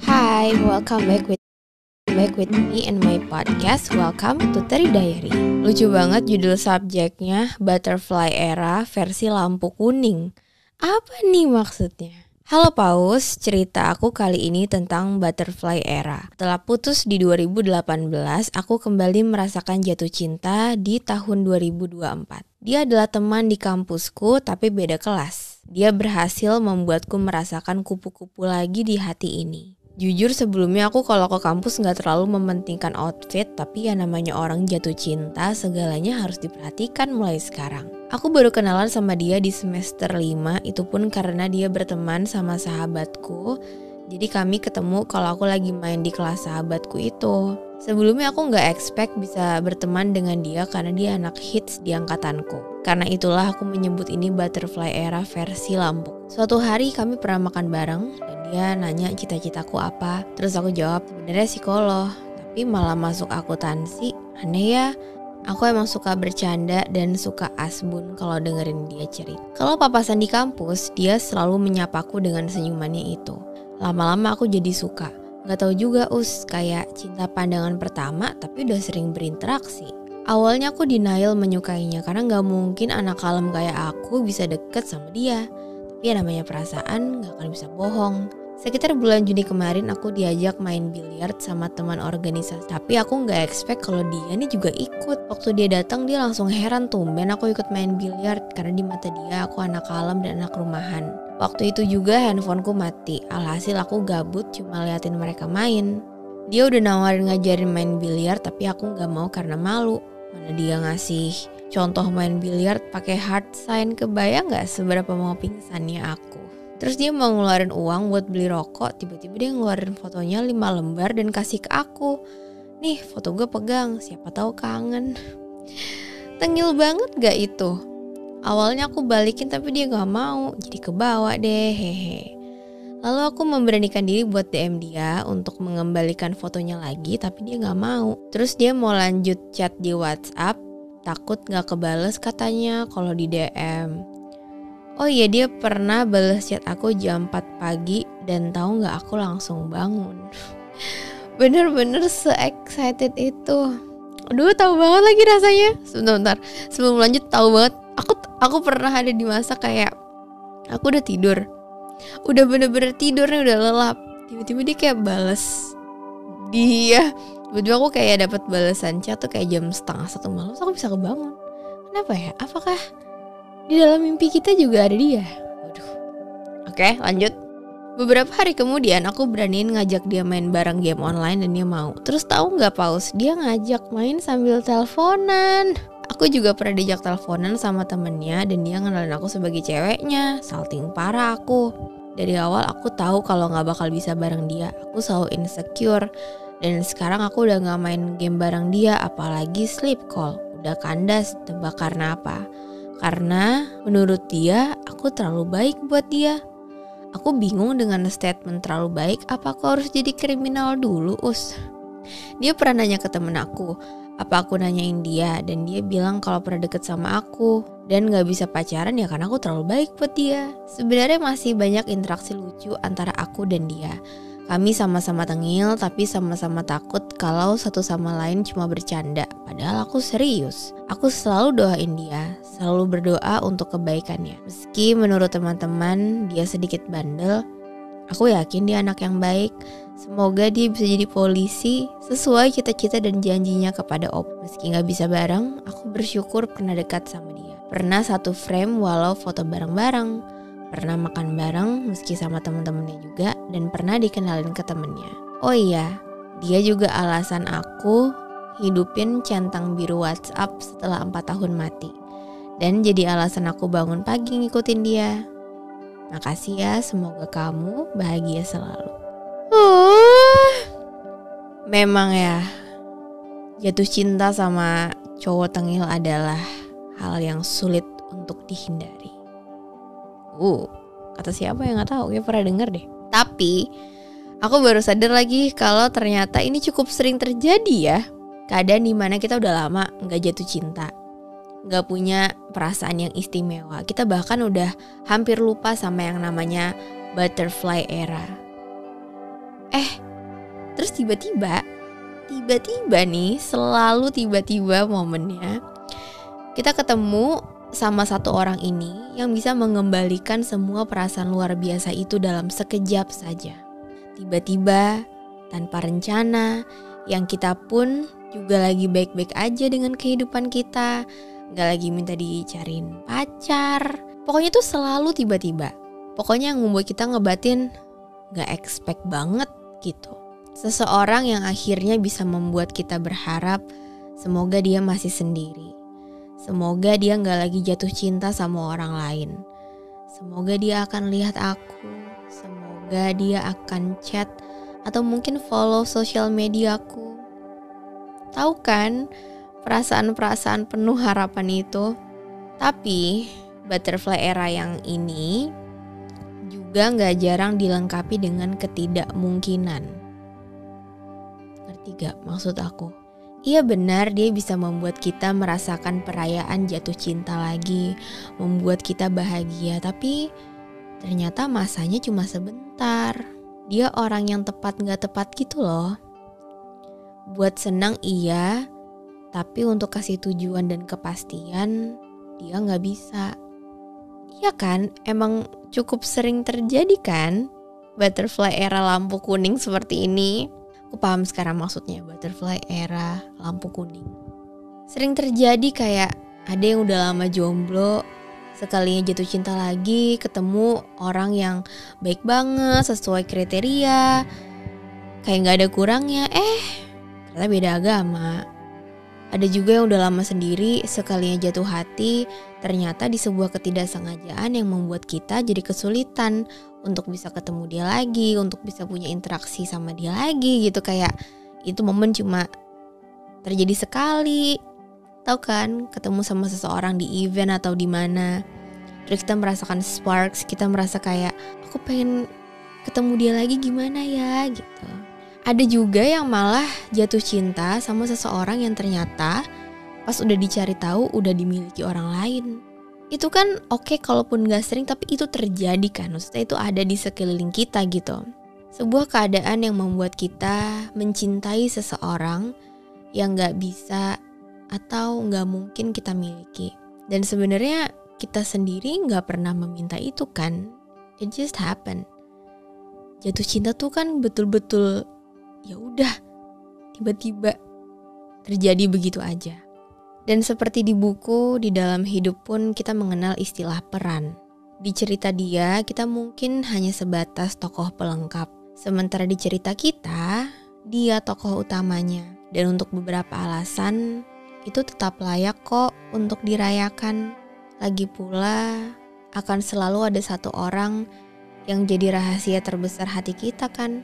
Hi, welcome back with me and my podcast. Welcome to Teri Diary. Lucu banget judul subjeknya, Butterfly Era versi lampu kuning. Apa nih maksudnya? Halo Paus, cerita aku kali ini tentang Butterfly Era. Setelah putus di 2018, aku kembali merasakan jatuh cinta di tahun 2024. Dia adalah teman di kampusku tapi beda kelas. Dia berhasil membuatku merasakan kupu-kupu lagi di hati ini. Jujur sebelumnya aku kalau ke kampus gak terlalu mementingkan outfit, tapi ya namanya orang jatuh cinta segalanya harus diperhatikan mulai sekarang. Aku baru kenalan sama dia di semester 5, itu pun karena dia berteman sama sahabatku. Jadi kami ketemu kalau aku lagi main di kelas sahabatku itu. Sebelumnya aku gak expect bisa berteman dengan dia karena dia anak hits di angkatanku. Karena itulah aku menyebut ini Butterfly Era versi lampu. Suatu hari kami pernah makan bareng dan dia nanya cita-citaku apa. Terus aku jawab sebenarnya psikolog, tapi malah masuk akuntansi. Aneh ya. Aku emang suka bercanda dan suka asbun kalau dengerin dia cerita. Kalau papasan di kampus, dia selalu menyapaku dengan senyumannya itu. Lama-lama aku jadi suka. Gak tahu juga kayak cinta pandangan pertama tapi udah sering berinteraksi. Awalnya aku denial menyukainya karena gak mungkin anak kalem kayak aku bisa deket sama dia. Tapi ya namanya perasaan gak akan bisa bohong. Sekitar bulan Juni kemarin aku diajak main biliar sama teman organisasi. Tapi aku gak expect kalau dia nih juga ikut. Waktu dia datang dia langsung heran tumben aku ikut main biliar. Karena di mata dia aku anak kalem dan anak rumahan. Waktu itu juga handphoneku mati. Alhasil aku gabut cuma liatin mereka main. Dia udah nawarin ngajarin main biliar tapi aku gak mau karena malu. Mana dia ngasih contoh main biliar pakai heart sign, kebayang gak seberapa mau pingsannya aku. Terus dia mau ngeluarin uang buat beli rokok, tiba-tiba dia ngeluarin fotonya 5 lembar dan kasih ke aku. Nih foto gue pegang, siapa tahu kangen. Tengil banget gak itu? Awalnya aku balikin tapi dia gak mau, jadi kebawa deh hehe. Lalu aku memberanikan diri buat DM dia untuk mengembalikan fotonya lagi tapi dia gak mau. Terus dia mau lanjut chat di WhatsApp, takut gak kebales katanya kalau di DM. Oh iya, dia pernah bales chat aku jam 4 pagi dan tahu gak aku langsung bangun. Bener-bener se-excited itu. Aduh, tahu banget lagi rasanya. Sebentar, sebelum lanjut tahu banget. Aku pernah ada di masa kayak aku udah tidur. Udah bener-bener tidur nih, udah lelap. Tiba-tiba dia kayak bales. Tiba-tiba aku kayak dapat balasan chat tuh kayak jam 12:30 malam. Terus aku bisa kebangun. Kenapa ya? Apakah di dalam mimpi kita juga ada dia? Waduh. Oke, lanjut. Beberapa hari kemudian aku beraniin ngajak dia main bareng game online dan dia mau. Terus tahu nggak Paus? Dia ngajak main sambil teleponan. Aku juga pernah diajak teleponan sama temennya dan dia ngenalin aku sebagai ceweknya. Salting parah aku. Dari awal aku tahu kalau nggak bakal bisa bareng dia. Aku selalu insecure. Dan sekarang aku udah nggak main game bareng dia, apalagi sleep call. Udah kandas. Tebak karena apa? Karena menurut dia aku terlalu baik buat dia. Aku bingung dengan statement terlalu baik. Apa aku harus jadi kriminal dulu Dia pernah nanya ke temen aku, apa aku nanyain dia, dan dia bilang kalau pernah deket sama aku dan gak bisa pacaran ya karena aku terlalu baik buat dia. Sebenarnya masih banyak interaksi lucu antara aku dan dia. Kami sama-sama tengil tapi sama-sama takut kalau satu sama lain cuma bercanda. Padahal aku serius. Aku selalu doain dia, selalu berdoa untuk kebaikannya. Meski menurut teman-teman dia sedikit bandel, aku yakin dia anak yang baik. Semoga dia bisa jadi polisi sesuai cita-cita dan janjinya kepada Meski gak bisa bareng, aku bersyukur pernah dekat sama dia. Pernah satu frame walau foto bareng-bareng. Pernah makan bareng meski sama teman-temannya juga. Dan pernah dikenalin ke temennya. Oh iya, dia juga alasan aku hidupin centang biru WhatsApp setelah 4 tahun mati. Dan jadi alasan aku bangun pagi ngikutin dia. Makasih ya, semoga kamu bahagia selalu. Memang ya, jatuh cinta sama cowok tengil adalah hal yang sulit untuk dihindari. Kata siapa yang gak tahu, ya pernah denger deh. Tapi aku baru sadar lagi kalau ternyata ini cukup sering terjadi ya. Keadaan dimana kita udah lama gak jatuh cinta, gak punya perasaan yang istimewa. Kita bahkan udah hampir lupa sama yang namanya butterfly era. Terus tiba-tiba nih, selalu tiba-tiba momennya kita ketemu sama satu orang ini yang bisa mengembalikan semua perasaan luar biasa itu dalam sekejap saja. Tiba-tiba, tanpa rencana, yang kita pun juga lagi baik-baik aja dengan kehidupan kita, gak lagi minta dicariin pacar. Pokoknya tuh selalu tiba-tiba. Pokoknya yang membuat kita ngebatin gak expect banget gitu. Seseorang yang akhirnya bisa membuat kita berharap semoga dia masih sendiri. Semoga dia gak lagi jatuh cinta sama orang lain. Semoga dia akan lihat aku. Semoga dia akan chat atau mungkin follow sosial mediaku. Tahu kan perasaan-perasaan penuh harapan itu? Tapi butterfly era yang ini juga gak jarang dilengkapi dengan ketidakmungkinan. Ngerti gak maksud aku? Iya benar, dia bisa membuat kita merasakan perayaan jatuh cinta lagi, membuat kita bahagia, tapi ternyata masanya cuma sebentar. Dia orang yang tepat gak tepat gitu loh. Buat senang iya, tapi untuk kasih tujuan dan kepastian dia gak bisa. Iya kan, emang cukup sering terjadi kan butterfly era lampu kuning seperti ini. Aku paham sekarang maksudnya butterfly era lampu kuning. Sering terjadi kayak ada yang udah lama jomblo, sekalinya jatuh cinta lagi, ketemu orang yang baik banget, sesuai kriteria, kayak gak ada kurangnya, ternyata beda agama. Ada juga yang udah lama sendiri, sekalinya jatuh hati, ternyata di sebuah ketidaksengajaan yang membuat kita jadi kesulitan untuk bisa ketemu dia lagi, untuk bisa punya interaksi sama dia lagi gitu. Kayak itu momen cuma terjadi sekali. Tahu kan, ketemu sama seseorang di event atau di mana, terus kita merasakan sparks, kita merasa kayak aku pengen ketemu dia lagi gimana ya gitu. Ada juga yang malah jatuh cinta sama seseorang yang ternyata pas udah dicari tahu udah dimiliki orang lain. Itu kan oke kalaupun gak sering, tapi itu terjadi kan. Maksudnya itu ada di sekeliling kita gitu. Sebuah keadaan yang membuat kita mencintai seseorang yang gak bisa atau gak mungkin kita miliki. Dan sebenarnya kita sendiri gak pernah meminta itu kan. It just happen. Jatuh cinta tuh kan betul-betul ya udah tiba-tiba terjadi begitu aja. Dan seperti di buku, di dalam hidup pun kita mengenal istilah peran. Di cerita dia, kita mungkin hanya sebatas tokoh pelengkap. Sementara di cerita kita, dia tokoh utamanya. Dan untuk beberapa alasan, itu tetap layak kok untuk dirayakan. Lagi pula, akan selalu ada satu orang yang jadi rahasia terbesar hati kita kan.